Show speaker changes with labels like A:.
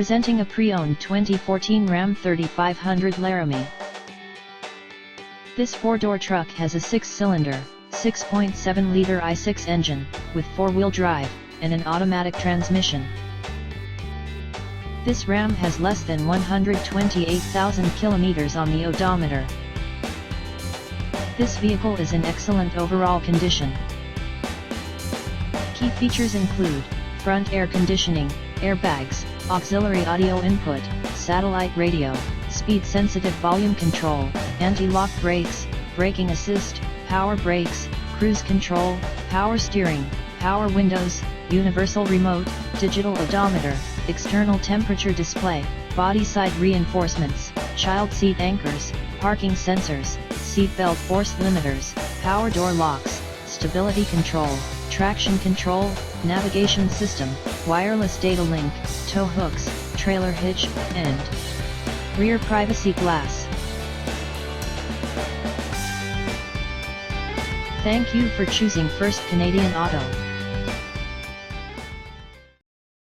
A: Presenting a pre-owned 2014 Ram 3500 Laramie. This four-door truck has a 6-cylinder, 6.7-liter i6 engine, with four-wheel drive, and an automatic transmission. This Ram has less than 128,000 kilometers on the odometer. This vehicle is in excellent overall condition. Key features include front air conditioning, airbags, auxiliary audio input, satellite radio, speed-sensitive volume control, anti-lock brakes, braking assist, power brakes, cruise control, power steering, power windows, universal remote, digital odometer, external temperature display, body side reinforcements, child seat anchors, parking sensors, seat belt force limiters, power door locks, stability control, traction control, navigation system, wireless data link, tow hooks, trailer hitch, and rear privacy glass. Thank you for choosing First Canadian Auto.